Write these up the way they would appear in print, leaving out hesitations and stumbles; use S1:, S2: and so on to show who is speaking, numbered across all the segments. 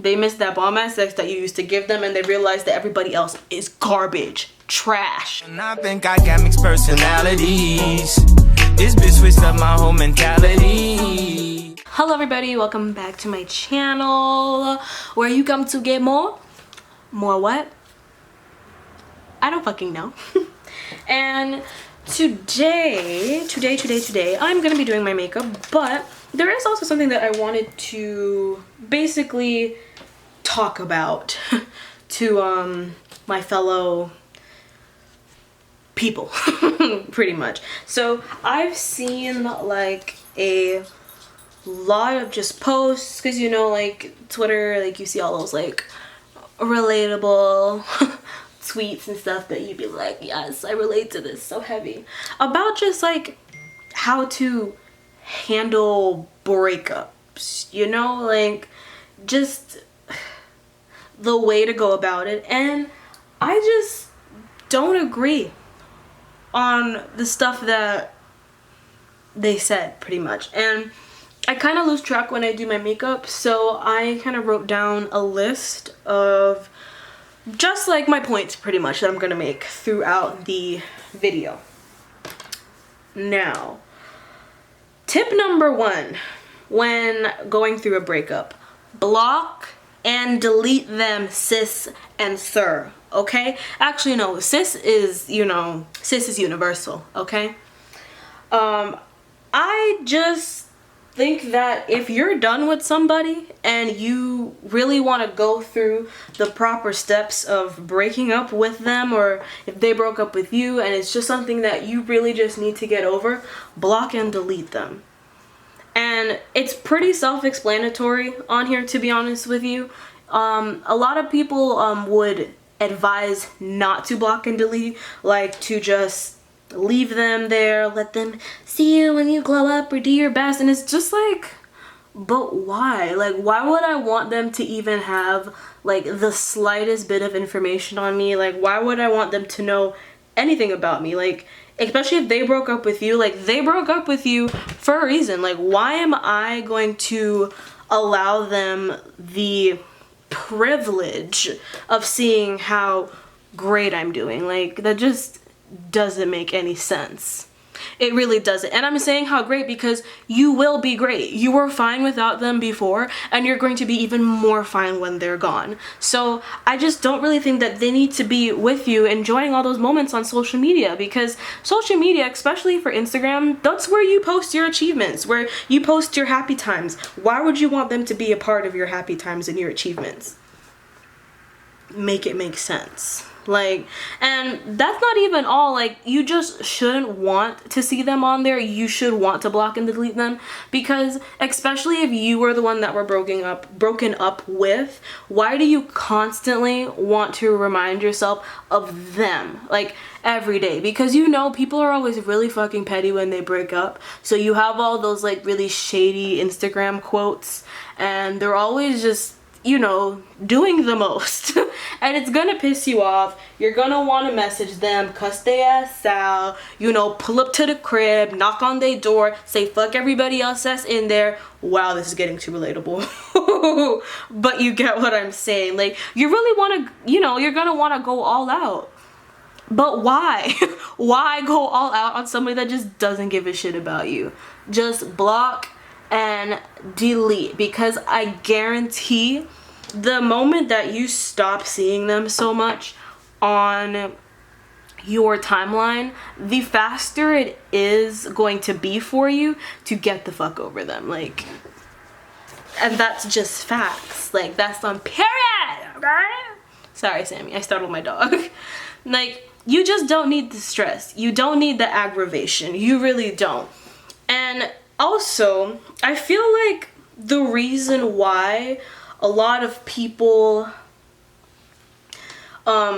S1: They miss that bomb ass sex that you used to give them, and they realize that everybody else is garbage, trash.
S2: And I think I got mixed personalities. This bitch switched up my whole mentality.
S1: Hello everybody, welcome back to my channel, where you come to get more what? I don't fucking know. And today, I'm gonna be doing my makeup, but there is also something that I wanted to basically talk about to my fellow people, pretty much. So I've seen like a lot of just posts, because you know, like Twitter, like you see all those like relatable tweets and stuff that you'd be like, yes, I relate to this so heavy, about just like how to handle breakups, you know, like just the way to go about it. And I just don't agree on the stuff that they said, pretty much. And I kind of lose track when I do my makeup, so I kind of wrote down a list of just like my points, pretty much, that I'm gonna make throughout the video. Now, tip number 1 when going through a breakup: block and delete them, sis and sir, okay? Actually, no, sis is, you know, sis is universal, okay? I just think that if you're done with somebody and you really want to go through the proper steps of breaking up with them, or if they broke up with you and it's just something that you really just need to get over, block and delete them. And it's pretty self-explanatory on here, to be honest with you. A lot of people would advise not to block and delete, like to just leave them there, let them see you when you glow up, or do your best. And it's just like, but why? Like, why would I want them to even have like the slightest bit of information on me? Like, why would I want them to know anything about me? Like, especially if they broke up with you, like they broke up with you for a reason. Like, why am I going to allow them the privilege of seeing how great I'm doing? Like, that just doesn't make any sense. It really doesn't. And I'm saying how great because you will be great. You were fine without them before, and you're going to be even more fine when they're gone. So I just don't really think that they need to be with you enjoying all those moments on social media, because social media, especially for Instagram, that's where you post your achievements, where you post your happy times. Why would you want them to be a part of your happy times and your achievements? Make it make sense. Like, and that's not even all. Like, you just shouldn't want to see them on there. You should want to block and delete them, because especially if you were the one that were broken up with, why do you constantly want to remind yourself of them, like, every day? Because you know people are always really fucking petty when they break up, so you have all those like really shady Instagram quotes, and they're always just, you know, doing the most. And it's gonna piss you off. You're gonna want to message them, cuss their ass out, you know, pull up to the crib, knock on their door, say fuck everybody else that's in there. Wow, this is getting too relatable. But you get what I'm saying. Like, you really want to, you know, you're gonna want to go all out. But why? Why go all out on somebody that just doesn't give a shit about you? Just block and delete, because I guarantee the moment that you stop seeing them so much on your timeline, the faster it is going to be for you to get the fuck over them. Like, and that's just facts. Like, that's on period, right? Sorry, Sammy, I startled my dog. Like, you just don't need the stress. You don't need the aggravation. You really don't. And also, I feel like the reason why a lot of people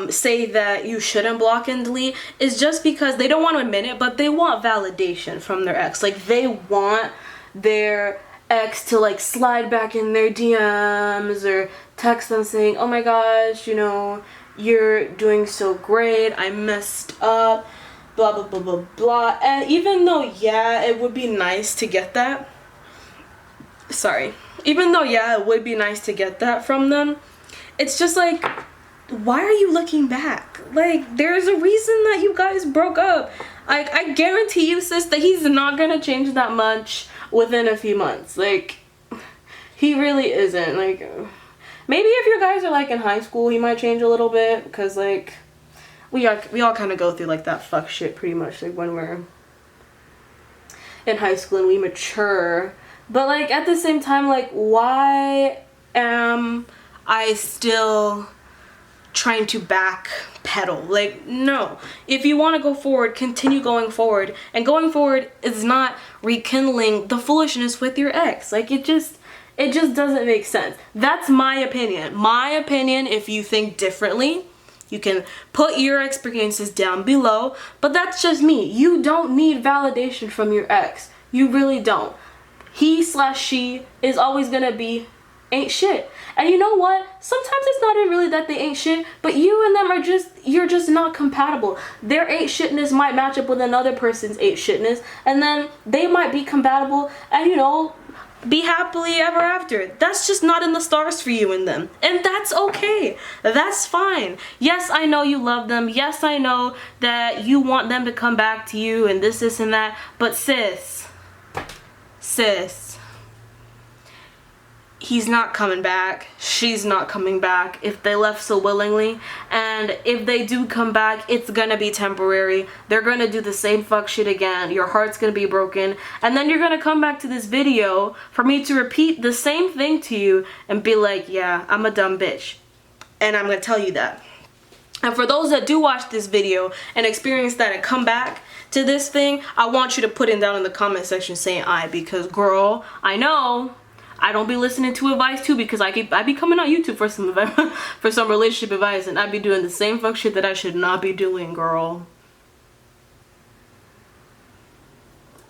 S1: say that you shouldn't block and delete is just because they don't want to admit it, but they want validation from their ex. Like, they want their ex to like slide back in their DMs or text them saying, oh my gosh, you know, you're doing so great, I messed up, blah blah blah blah blah. And even though, yeah, it would be nice to get that, sorry. Even though, yeah, it would be nice to get that from them, it's just like, why are you looking back? Like, there's a reason that you guys broke up. I guarantee you, sis, that he's not gonna change that much within a few months. Like, he really isn't. Like, maybe if you guys are, like, in high school, he might change a little bit, because, like, we all kind of go through, like, that fuck shit pretty much, like, when we're in high school and we mature. But, like, at the same time, like, why am I still trying to backpedal? Like, no. If you want to go forward, continue going forward. And going forward is not rekindling the foolishness with your ex. Like, it just doesn't make sense. That's my opinion. My opinion, if you think differently, you can put your experiences down below. But that's just me. You don't need validation from your ex. You really don't. He/she is always gonna be ain't shit. And you know what? Sometimes it's not even really that they ain't shit, but you and them are you're just not compatible. Their ain't shitness might match up with another person's ain't shitness, and then they might be compatible and, you know, be happily ever after. That's just not in the stars for you and them. And that's okay. That's fine. Yes, I know you love them. Yes, I know that you want them to come back to you and this and that. But sis, he's not coming back. She's not coming back if they left so willingly. And if they do come back, it's gonna be temporary. They're gonna do the same fuck shit again. Your heart's gonna be broken. And then you're gonna come back to this video for me to repeat the same thing to you and be like, yeah, I'm a dumb bitch. And I'm gonna tell you that. And for those that do watch this video and experience that and come back to this thing, I want you to put it down in the comment section saying I, because girl, I know I don't be listening to advice too, because I be coming on YouTube for some for some relationship advice, and I be doing the same fuck shit that I should not be doing, girl.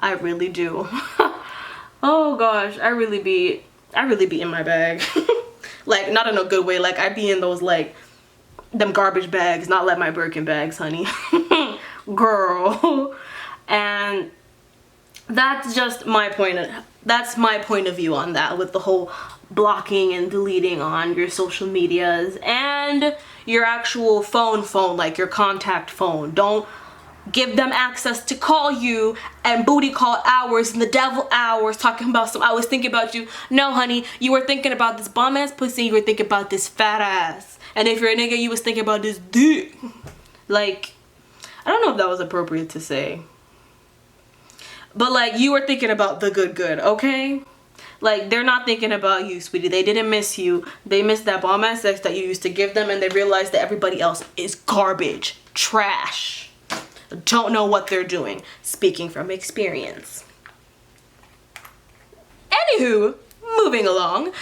S1: I really do. Oh gosh, I really be in my bag. Like, not in a good way. Like, I be in those, like, them garbage bags, not like my Birkin bags, honey. Girl. And that's just my point of view on that, with the whole blocking and deleting on your social medias and your actual phone, like your contact phone. Don't give them access to call you and booty call hours and the devil hours talking about some I was thinking about you. No, honey, you were thinking about this bomb ass pussy, you were thinking about this fat ass. And if you're a nigga, you was thinking about this dick. Like, I don't know if that was appropriate to say. But, like, you were thinking about the good, okay? Like, they're not thinking about you, sweetie. They didn't miss you. They missed that bomb-ass sex that you used to give them, and they realized that everybody else is garbage. Trash. Don't know what they're doing. Speaking from experience. Anywho, moving along.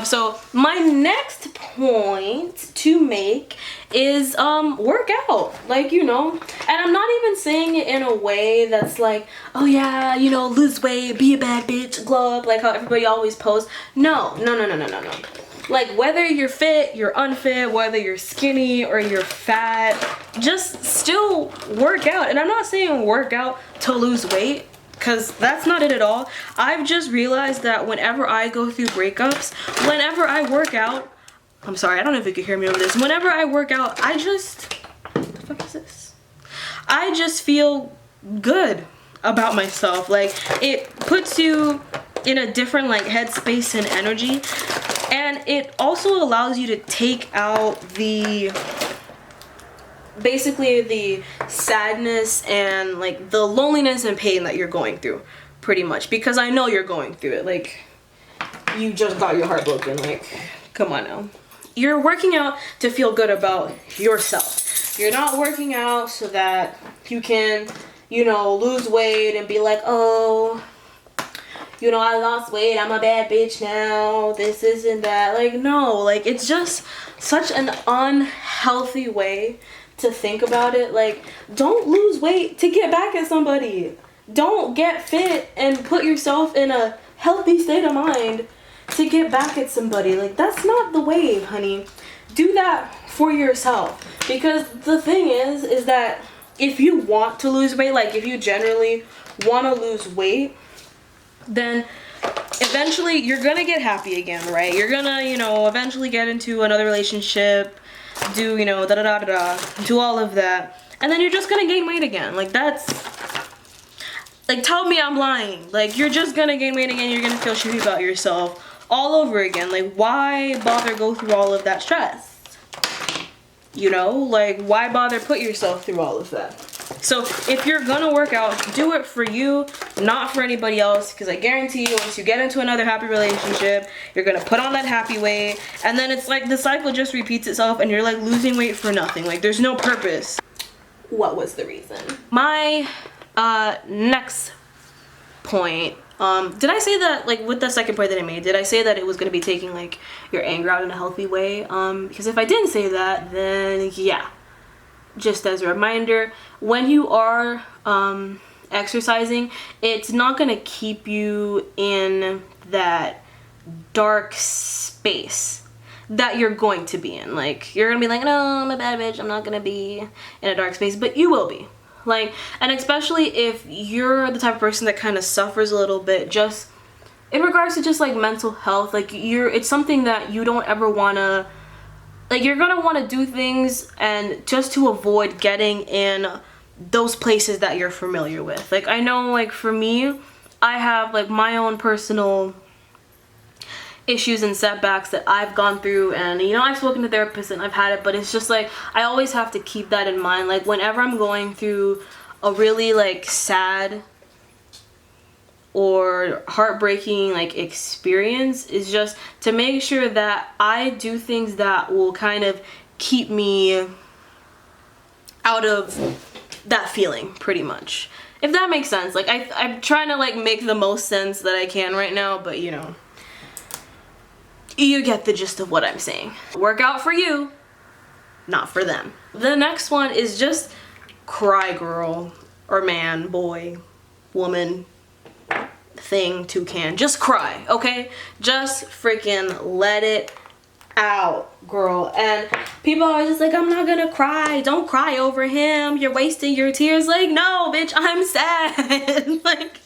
S1: So my next point to make is work out. Like, you know, and I'm not even saying it in a way that's like, oh yeah, you know, lose weight, be a bad bitch, glow up, like how everybody always posts. No. Like, whether you're fit, you're unfit, whether you're skinny or you're fat, just still work out. And I'm not saying work out to lose weight, because that's not it at all. I've just realized that whenever I go through breakups, whenever I work out, I'm sorry, I don't know if you can hear me over this. Whenever I work out, I just, what the fuck is this? I just feel good about myself. Like, it puts you in a different, like, headspace and energy. And it also allows you to take out basically the sadness and, like, the loneliness and pain that you're going through, pretty much, because I know you're going through it. Like, you just got your heart broken. Like, come on now. You're working out to feel good about yourself. You're not working out so that you can, you know, lose weight and be like, oh, you know, I lost weight, I'm a bad bitch now, this isn't that. Like, no, like, it's just such an unhealthy way to think about it. Like, don't lose weight to get back at somebody. Don't get fit and put yourself in a healthy state of mind to get back at somebody. Like, that's not the wave, honey. Do that for yourself. Because the thing is that if you want to lose weight, like, if you generally want to lose weight, then eventually you're gonna get happy again, right? You're gonna, you know, eventually get into another relationship, do, you know, do all of that, and then you're just gonna gain weight again. Like, that's, like, tell me I'm lying. Like, you're just gonna gain weight again, you're gonna feel shitty about yourself all over again. Like, why bother go through all of that stress? You know, like, why bother put yourself through all of that? So if you're gonna work out, do it for you, not for anybody else, because I guarantee you, once you get into another happy relationship, you're gonna put on that happy weight, and then it's like the cycle just repeats itself, and you're like losing weight for nothing. Like, there's no purpose. What was the reason? My next point, did I say that, like, with the second point that I made, did I say that it was gonna be taking, like, your anger out in a healthy way? Because if I didn't say that, then yeah. Just as a reminder, when you are exercising, it's not gonna keep you in that dark space that you're going to be in. Like, you're gonna be like, no, I'm a bad bitch, I'm not gonna be in a dark space, but you will be. Like, and especially if you're the type of person that kind of suffers a little bit, just in regards to just like mental health, like, it's something that you don't ever wanna, like, you're gonna want to do things and just to avoid getting in those places that you're familiar with. Like, I know, like, for me, I have like my own personal issues and setbacks that I've gone through, and, you know, I've spoken to therapists and I've had it, but it's just like, I always have to keep that in mind. Like, whenever I'm going through a really like sad or heartbreaking like experience, is just to make sure that I do things that will kind of keep me out of that feeling, pretty much, if that makes sense. Like, I'm trying to like make the most sense that I can right now, but you know, you get the gist of what I'm saying. Work out for you, not for them. The next one is just cry, girl, or man, boy, woman, thing, toucan. Just cry, okay? Just freaking let it out, girl. And people are just like, I'm not gonna cry. Don't cry over him. You're wasting your tears. Like, no, bitch, I'm sad. Like,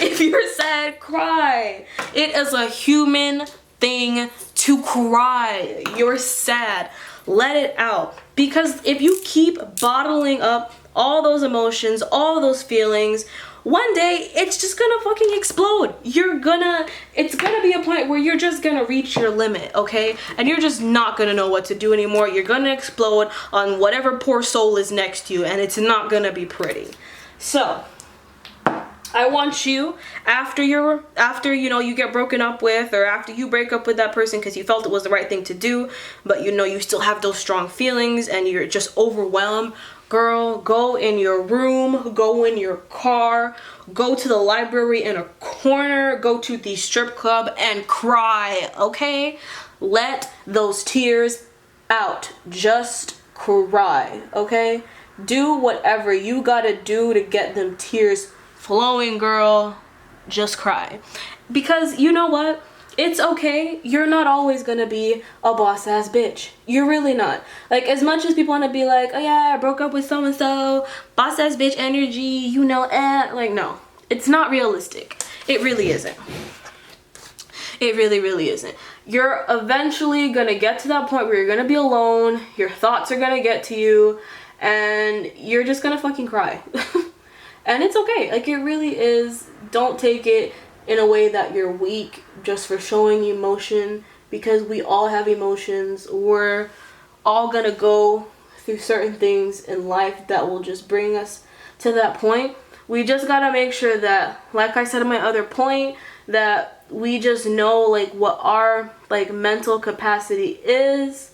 S1: if you're sad, cry. It is a human thing to cry. You're sad. Let it out. Because if you keep bottling up all those emotions, all those feelings, one day it's just gonna fucking explode. It's gonna be a point where you're just gonna reach your limit, okay? And you're just not gonna know what to do anymore. You're gonna explode on whatever poor soul is next to you, and it's not gonna be pretty. So I want you, after you know, you get broken up with, or after you break up with that person because you felt it was the right thing to do, but you know you still have those strong feelings and you're just overwhelmed, girl, go in your room, go in your car, go to the library in a corner, go to the strip club and cry, okay? Let those tears out. Just cry, okay? Do whatever you gotta do to get them tears flowing, girl. Just cry. Because you know what? It's okay. You're not always gonna be a boss ass bitch. You're really not. Like, as much as people want to be like, oh yeah, I broke up with so and so, boss ass bitch energy, you know, like, no, it's not realistic. It really isn't. It really, really isn't. You're eventually gonna get to that point where you're gonna be alone, your thoughts are gonna get to you, and you're just gonna fucking cry. And it's okay. Like, it really is. Don't take it in a way that you're weak just for showing emotion, because we all have emotions. We're all gonna go through certain things in life that will just bring us to that point. We just gotta make sure that, like I said in my other point, that we just know like what our like mental capacity is.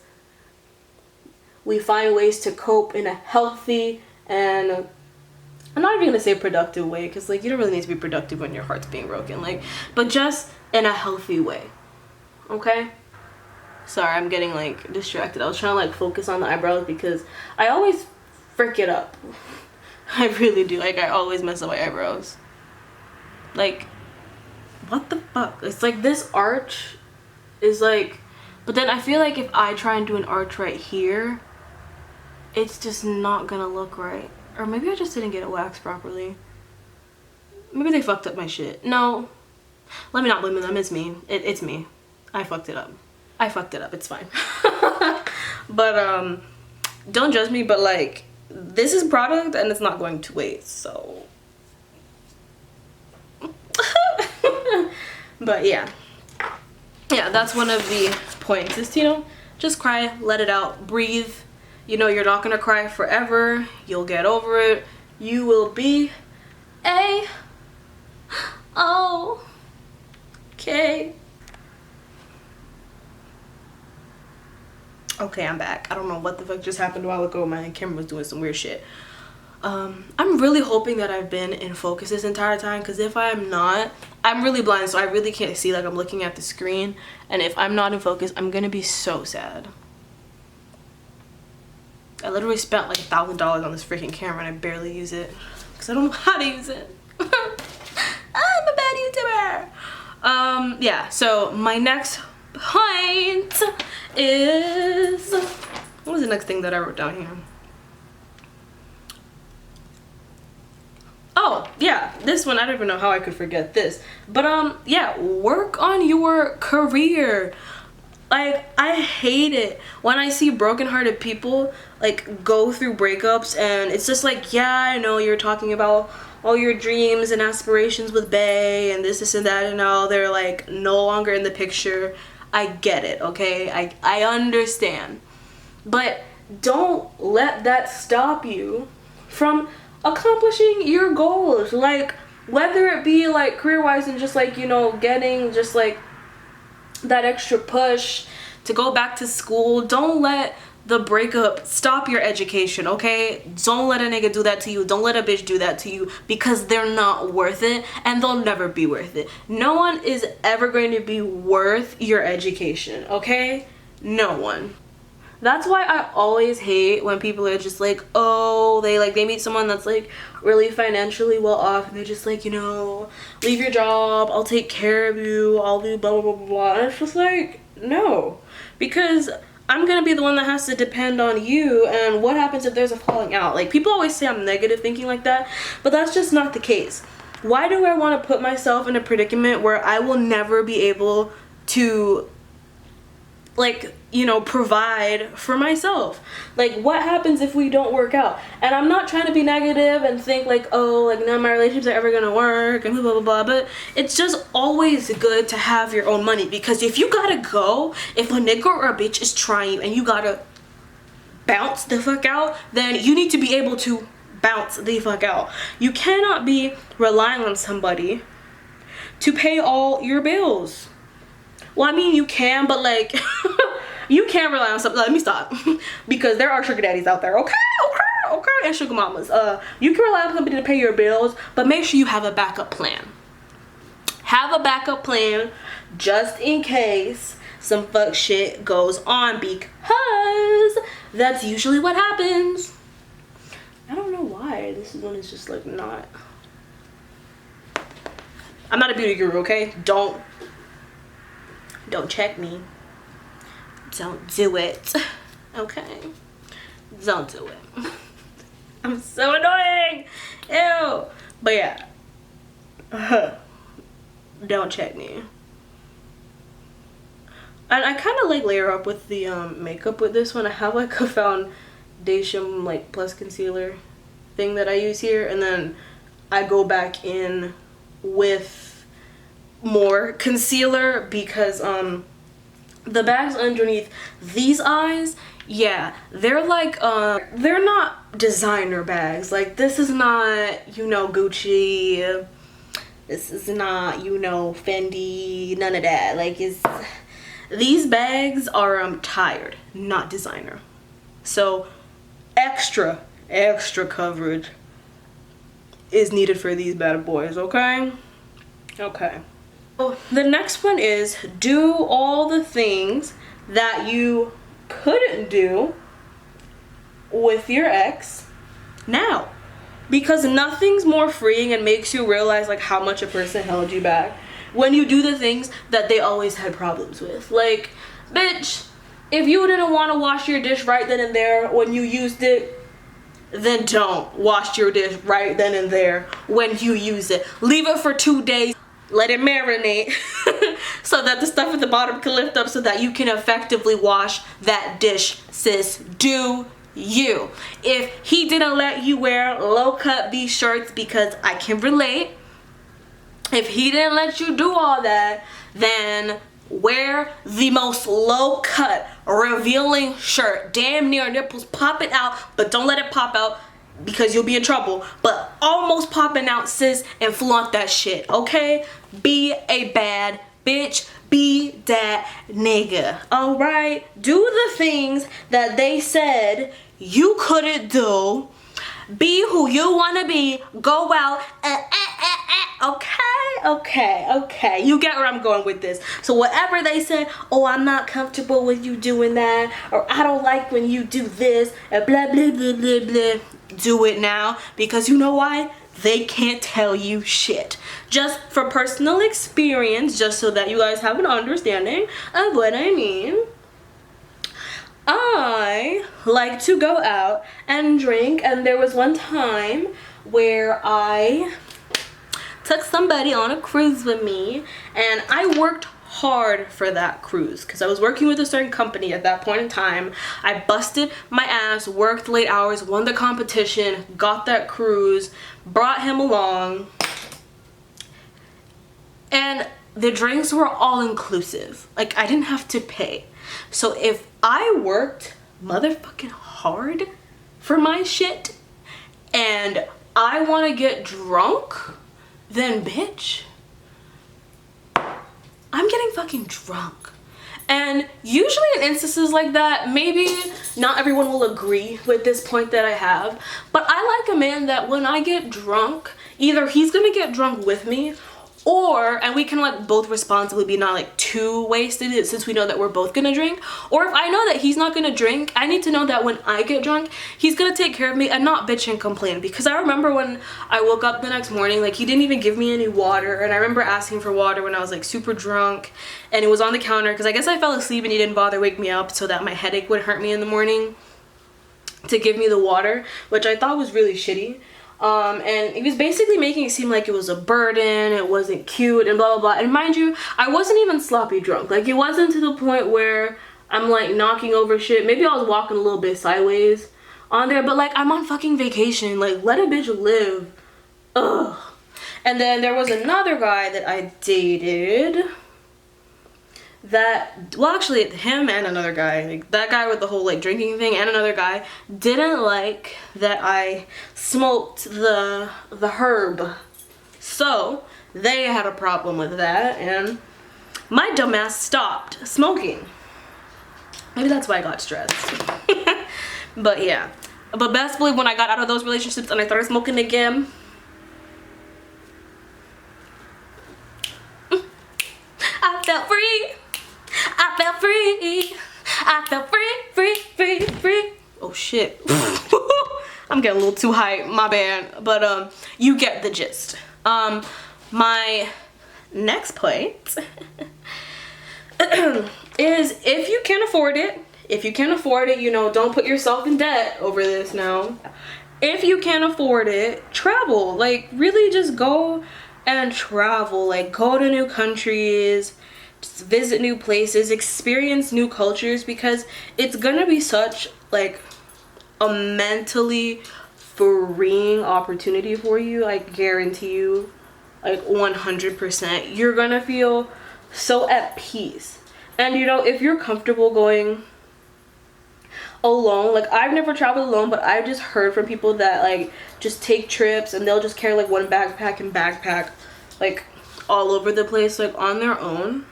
S1: We find ways to cope in a healthy and, I'm not even gonna say productive way, because like, you don't really need to be productive when your heart's being broken, like, but just in a healthy way, okay? Sorry, I'm getting like distracted. I was trying to like focus on the eyebrows because I always frick it up. I really do. Like, I always mess up my eyebrows. Like, what the fuck? It's like this arch is like, but then I feel like if I try and do an arch right here, it's just not gonna look right. Or maybe I just didn't get it waxed properly. Maybe they fucked up my shit. No. Let me not blame them. It's me. It's me. I fucked it up. It's fine. But don't judge me, but like, this is product and it's not going to waste, so. But yeah, that's one of the points, is, you know, just cry, let it out, breathe. You know, you're not gonna cry forever. You'll get over it. You will be okay. Okay, I'm back. I don't know what the fuck just happened a while ago. My camera was doing some weird shit. I'm really hoping that I've been in focus this entire time, because if I'm not, I'm really blind, so I really can't see. Like, I'm looking at the screen, and if I'm not in focus, I'm gonna be so sad. I literally spent like $1,000 on this freaking camera and I barely use it because I don't know how to use it. I'm a bad YouTuber. Yeah, so my next point is, what was the next thing that I wrote down here? Oh yeah, this one, I don't even know how I could forget this, but yeah, work on your career. Like, I hate it when I see brokenhearted people like go through breakups, and it's just like, yeah, I know you're talking about all your dreams and aspirations with Bae and this and that, and now they're like no longer in the picture. I get it, okay? I understand. But don't let that stop you from accomplishing your goals. Like, whether it be like career-wise and just like, you know, getting just like that extra push to go back to school. Don't let the breakup stop your education, okay? Don't let a nigga do that to you. Don't let a bitch do that to you, because they're not worth it, and they'll never be worth it. No one is ever going to be worth your education, okay? No one. That's why I always hate when people are just like, oh, they meet someone that's like really financially well off, and they're just like, you know, leave your job, I'll take care of you, I'll do blah blah blah blah. And it's just like, no, because I'm gonna be the one that has to depend on you, and what happens if there's a falling out? Like, people always say I'm negative thinking like that, but that's just not the case. Why do I want to put myself in a predicament where I will never be able to, like, you know, provide for myself? Like, what happens if we don't work out? And I'm not trying to be negative and think like, oh, like, none of my relationships are ever gonna work and blah blah blah, but it's just always good to have your own money, because if you gotta go, if a nigga or a bitch is trying you and you gotta bounce the fuck out, then you need to be able to bounce the fuck out. You cannot be relying on somebody to pay all your bills. Well, I mean, you can, but like, you can't rely on something. Let me stop. Because there are sugar daddies out there, okay, and sugar mamas. You can rely on somebody to pay your bills, but make sure you have a backup plan. Have a backup plan just in case some fuck shit goes on, because that's usually what happens. I don't know why this one is just like not. I'm not a beauty guru, okay? Don't check me. Don't do it. Okay? Don't do it. I'm so annoying. Ew. But yeah. Don't check me. And I kind of like layer up with the makeup with this one. I have like a foundation like plus concealer thing that I use here, and then I go back in with more concealer, because the bags underneath these eyes, yeah, they're like they're not designer bags. Like, this is not, you know, Gucci, this is not, you know, Fendi, none of that. Like, these bags are tired, not designer. So extra coverage is needed for these bad boys, okay? Okay. So the next one is, do all the things that you couldn't do with your ex now, because nothing's more freeing and makes you realize like how much a person held you back when you do the things that they always had problems with. Like, bitch, if you didn't want to wash your dish right then and there when you used it, then don't wash your dish right then and there when you use it. Leave it for 2 days. let it marinate so that the stuff at the bottom can lift up so that you can effectively wash that dish, sis. Do you. If he didn't let you wear low cut V shirts, because I can relate, if he didn't let you do all that, then wear the most low cut, revealing shirt. Damn near nipples popping out, but don't let it pop out because you'll be in trouble. But almost popping out, sis, and flaunt that shit, okay? Be a bad bitch. Be that nigga, alright? Do the things that they said you couldn't do. Be who you want to be. Go out. Okay. You get where I'm going with this. So whatever they said, oh, I'm not comfortable with you doing that, or I don't like when you do this, and blah, blah, blah, blah, blah. Do it now, because you know why? They can't tell you shit. Just for personal experience, just so that you guys have an understanding of what I mean. I like to go out and drink, and there was one time where I took somebody on a cruise with me, and I worked hard for that cruise because I was working with a certain company at that point in time. I busted my ass, worked late hours, won the competition, got that cruise, brought him along, and the drinks were all inclusive. Like, I didn't have to pay. So if I worked motherfucking hard for my shit and I want to get drunk, then bitch, I'm getting fucking drunk. And usually in instances like that, maybe not everyone will agree with this point that I have, but I like a man that when I get drunk, either he's gonna get drunk with me, or, and we can like both responsibly be not like too wasted since we know that we're both gonna drink, or if I know that he's not gonna drink, I need to know that when I get drunk, he's gonna take care of me and not bitch and complain. Because I remember when I woke up the next morning, like he didn't even give me any water, and I remember asking for water when I was like super drunk, and it was on the counter because I guess I fell asleep and he didn't bother wake me up so that my headache would hurt me in the morning to give me the water, which I thought was really shitty. And he was basically making it seem like it was a burden, it wasn't cute, and blah blah blah. And mind you, I wasn't even sloppy drunk. Like, it wasn't to the point where I'm like knocking over shit. Maybe I was walking a little bit sideways on there, but like, I'm on fucking vacation. Like, let a bitch live. Ugh. And then there was another guy that I dated that, well, actually him and another guy, like that guy with the whole like drinking thing, and another guy didn't like that I smoked the herb, so they had a problem with that, and my dumbass stopped smoking. Maybe that's why I got stressed. But yeah, but best believe when I got out of those relationships and I started smoking again, I felt free. I felt free. I felt free. Oh shit. I'm getting a little too hype, my bad. But you get the gist. My next point is if you can't afford it, you know, don't put yourself in debt over this now. If you can't afford it, travel. Like, really just go and travel. Like, go to new countries, just visit new places, experience new cultures, because it's gonna be such like a mentally freeing opportunity for you. I guarantee you, like 100%, you're gonna feel so at peace. And you know, if you're comfortable going alone, like I've never traveled alone, but I've just heard from people that like just take trips and they'll just carry like one backpack and backpack like all over the place, like on their own.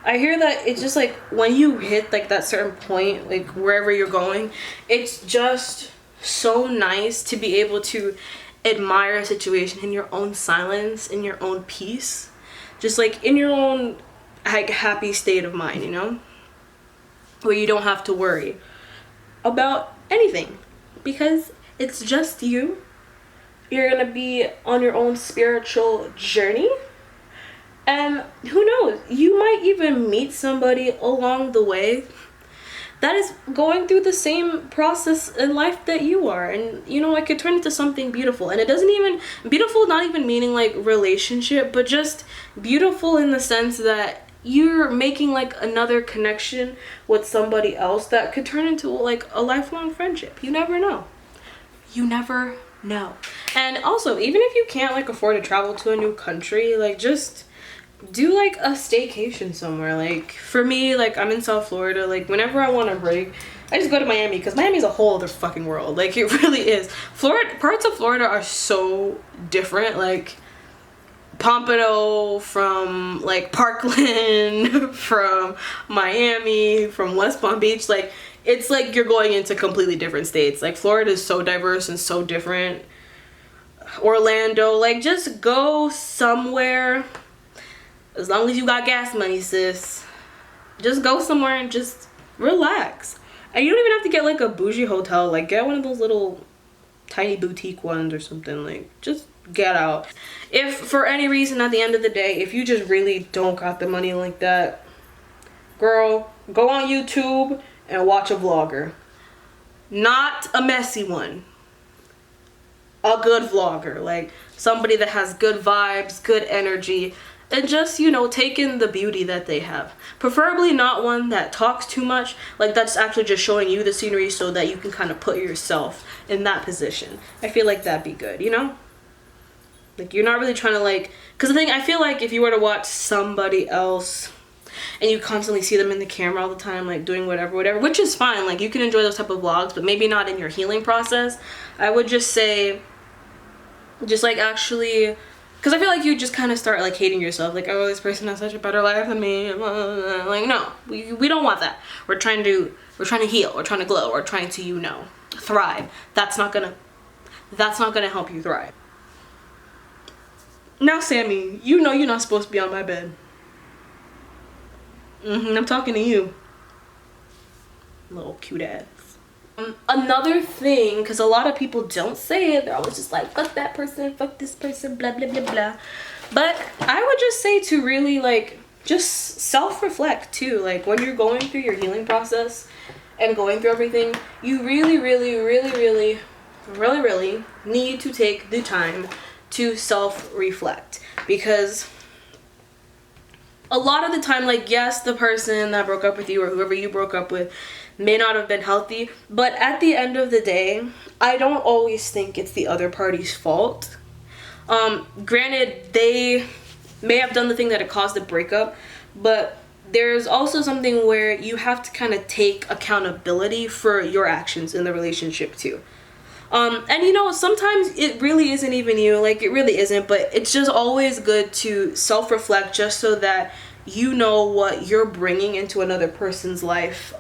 S1: I hear that it's just like when you hit like that certain point, like wherever you're going, it's just so nice to be able to admire a situation in your own silence, in your own peace, just like in your own like happy state of mind, you know, where you don't have to worry about anything because it's just you. You're gonna be on your own spiritual journey. And who knows, you might even meet somebody along the way that is going through the same process in life that you are, and you know, it could turn into something beautiful. And it doesn't even beautiful, not even meaning like relationship, but just beautiful in the sense that you're making like another connection with somebody else that could turn into like a lifelong friendship. You never know. You never know. And also, even if you can't like afford to travel to a new country, like just do like a staycation somewhere. Like for me, like I'm in South Florida, like whenever I want a break, I just go to Miami, because Miami's a whole other fucking world. Like it really is. Florida, parts of Florida are so different. Like Pompano from like Parkland, from Miami, from West Palm Beach, like it's like you're going into completely different states. Like Florida is so diverse and so different. Orlando, like just go somewhere. As long as you got gas money, sis, just go somewhere and just relax. And you don't even have to get like a bougie hotel. Like get one of those little tiny boutique ones or something. Like just get out. If for any reason at the end of the day, if you just really don't got the money like that, girl, go on YouTube and watch a vlogger. Not a messy one. A good vlogger. Like somebody that has good vibes, good energy, and just, you know, take in the beauty that they have. Preferably not one that talks too much. Like that's actually just showing you the scenery so that you can kind of put yourself in that position. I feel like that'd be good, you know? Like you're not really trying to like, because the thing, I feel like if you were to watch somebody else and you constantly see them in the camera all the time, like doing whatever, which is fine. Like you can enjoy those type of vlogs, but maybe not in your healing process. I would just say, just like actually, because I feel like you just kind of start like hating yourself. Like, oh, this person has such a better life than me. Like, no, we don't want that. We're trying to heal. We're trying to glow. We're trying to, you know, thrive. That's not gonna help you thrive. Now, Sammy, you know you're not supposed to be on my bed. I'm talking to you. Little cute ass. Another thing, because a lot of people don't say it, they're always just like, fuck that person, fuck this person, blah, blah, blah, blah. But I would just say to really, like, just self-reflect, too. Like, when you're going through your healing process and going through everything, you really, really, really, really, really, really need to take the time to self-reflect, because a lot of the time, like, yes, the person that broke up with you or whoever you broke up with may not have been healthy, but at the end of the day, I don't always think it's the other party's fault. Granted, they may have done the thing that it caused the breakup, but there's also something where you have to kind of take accountability for your actions in the relationship too. And you know, sometimes it really isn't even you, like it really isn't, but it's just always good to self-reflect just so that you know what you're bringing into another person's life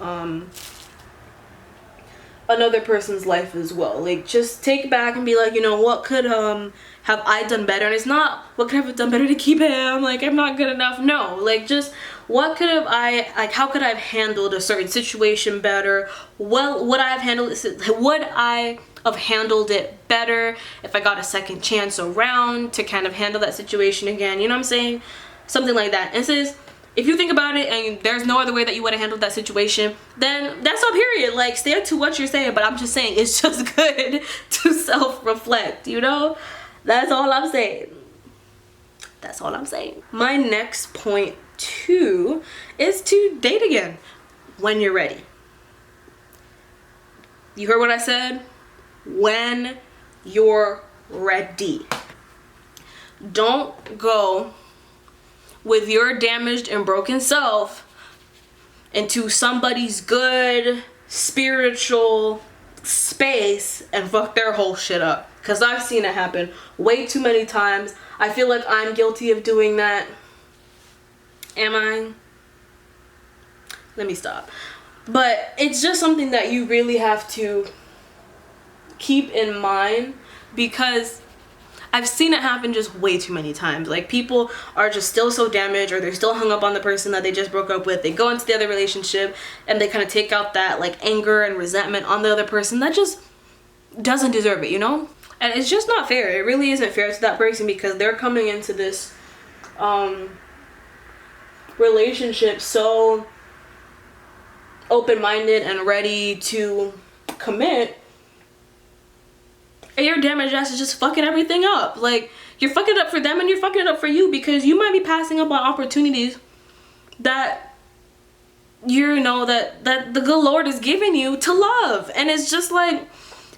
S1: as well. Like just take back and be like, you know, what could have I done better? And it's not what could I have done better to keep him, like I'm not good enough. No, like just what could have I, like how could I have handled a certain situation better? Well, would I have handled it better if I got a second chance around to kind of handle that situation again? You know what I'm saying? Something like that. And says, if you think about it and there's no other way that you would have handled that situation, then that's all, period. Like, stay to what you're saying, but I'm just saying it's just good to self-reflect, you know? That's all I'm saying. That's all I'm saying. My next point, too, is to date again when you're ready. You heard what I said? When you're ready. Don't go with your damaged and broken self into somebody's good spiritual space and fuck their whole shit up. Because I've seen it happen way too many times. I feel like I'm guilty of doing that. Am I? Let me stop. But it's just something that you really have to keep in mind, because I've seen it happen just way too many times. Like, people are just still so damaged, or they're still hung up on the person that they just broke up with. They go into the other relationship and they kind of take out that like anger and resentment on the other person that just doesn't deserve it, you know? And it's just not fair. It really isn't fair to that person, because they're coming into this relationship so open-minded and ready to commit, and your damaged ass is just fucking everything up. Like, you're fucking it up for them and you're fucking it up for you, because you might be passing up on opportunities that you know that the good Lord is giving you to love. And it's just like,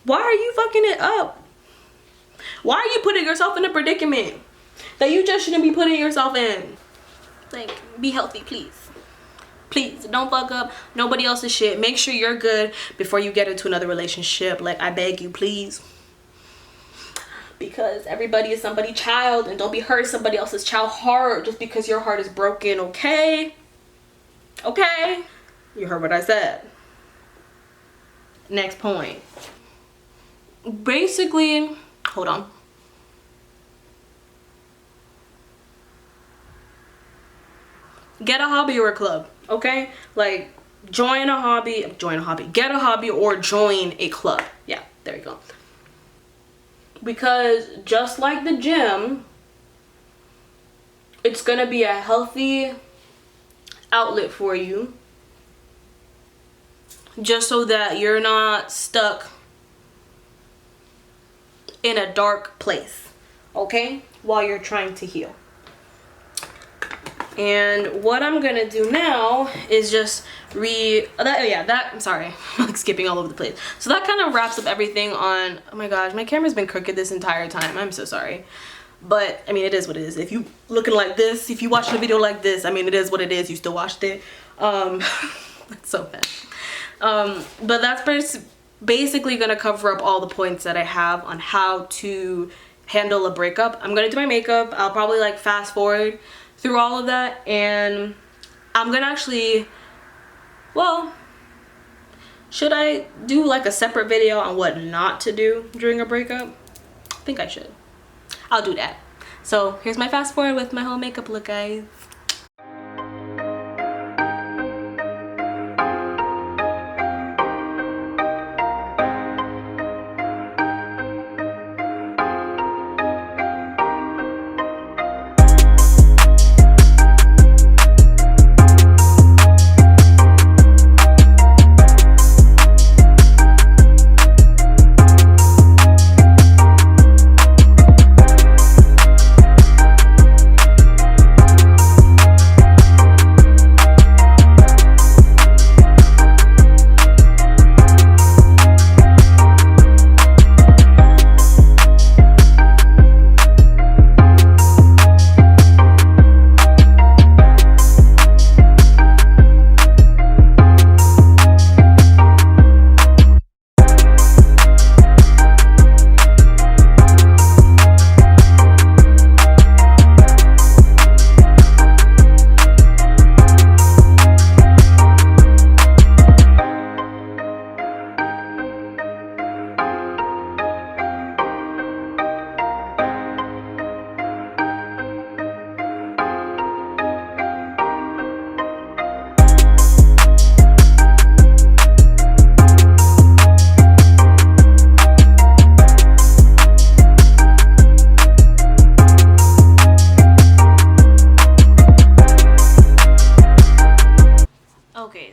S1: why are you fucking it up? Why are you putting yourself in a predicament that you just shouldn't be putting yourself in? Like, be healthy, please. Please, don't fuck up nobody else's shit. Make sure you're good before you get into another relationship. Like, I beg you, please. Because everybody is somebody's child, and don't be hurting somebody else's child heart just because your heart is broken, okay? Okay? You heard what I said. Next point. Basically, hold on. Get a hobby or a club, okay? Like, get a hobby or join a club. Yeah, there you go. Because just like the gym, it's gonna be a healthy outlet for you, just so that you're not stuck in a dark place, okay, while you're trying to heal. And what I'm gonna do now is just I'm sorry, I'm like skipping all over the place. So that kind of wraps up everything on, oh my gosh, my camera's been crooked this entire time. I'm so sorry. But I mean, it is what it is. If you looking like this, if you watch the video like this, I mean, it is what it is. You still watched it. That's so bad. But that's basically gonna cover up all the points that I have on how to handle a breakup. I'm gonna do my makeup. I'll probably like fast forward through all of that, and I'm gonna actually, well, should I do like a separate video on what not to do during a breakup? I think I should. I'll do that. So here's my fast forward with my whole makeup look, guys.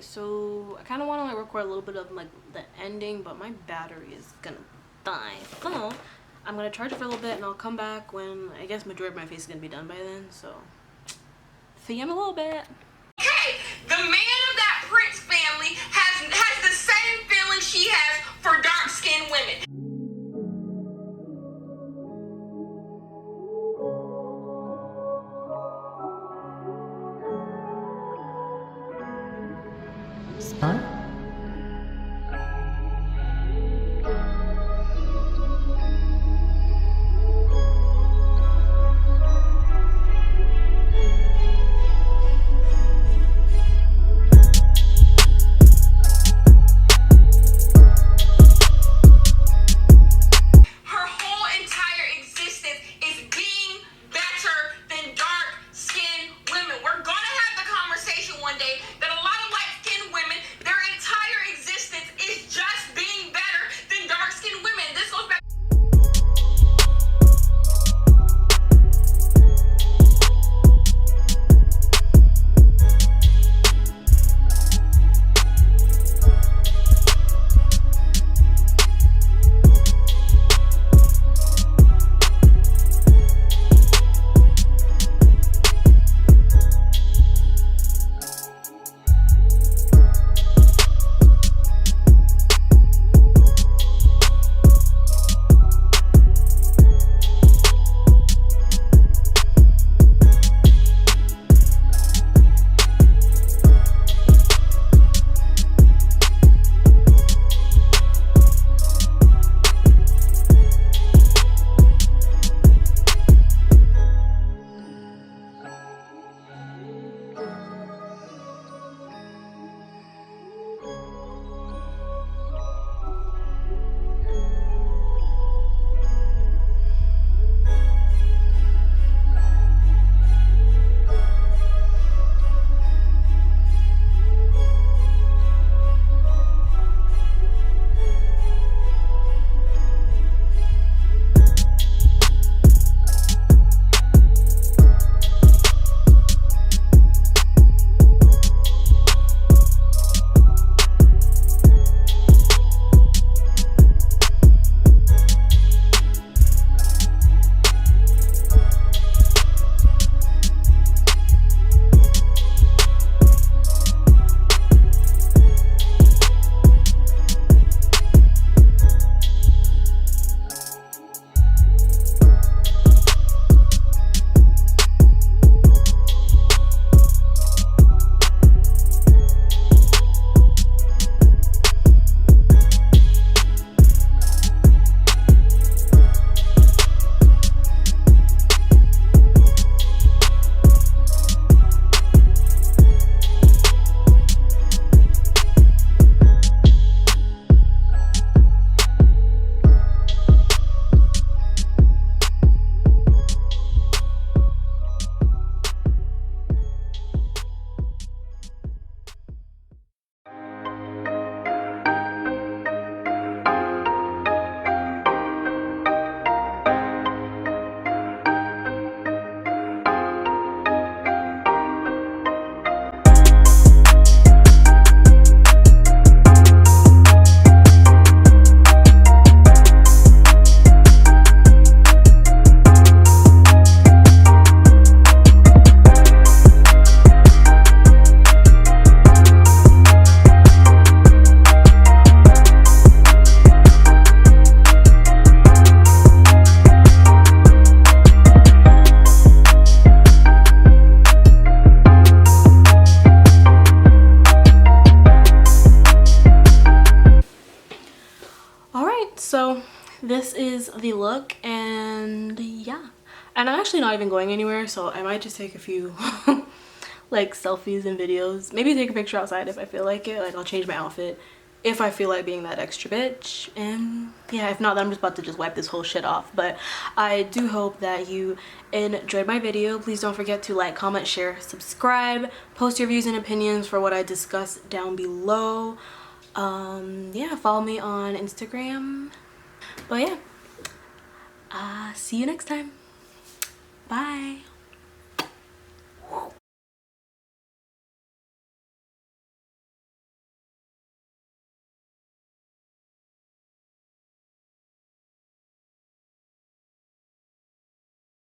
S1: So I kind of want to like record a little bit of like the ending, but my battery is gonna die. So I'm gonna charge it for a little bit, and I'll come back when I guess majority of my face is gonna be done by then. So see you in a little bit.
S3: Hey, the man of that Prince family has the same feeling she has for dark-skinned women.
S4: Spot?
S1: so this is the look, and yeah, and I'm actually not even going anywhere, so I might just take a few like selfies and videos, maybe take a picture outside if I feel like it. Like I'll change my outfit if I feel like being that extra bitch, and yeah, if not, then I'm just about to just wipe this whole shit off. But I do hope that you enjoyed my video. Please don't forget to like, comment, share, subscribe, post your views and opinions for what I discussed down below. Yeah, follow me on Instagram. But yeah, see you next time. Bye.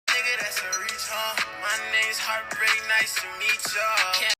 S2: Nigga, that's a reach, huh? My name's Heartbreak, nice to meet y'all.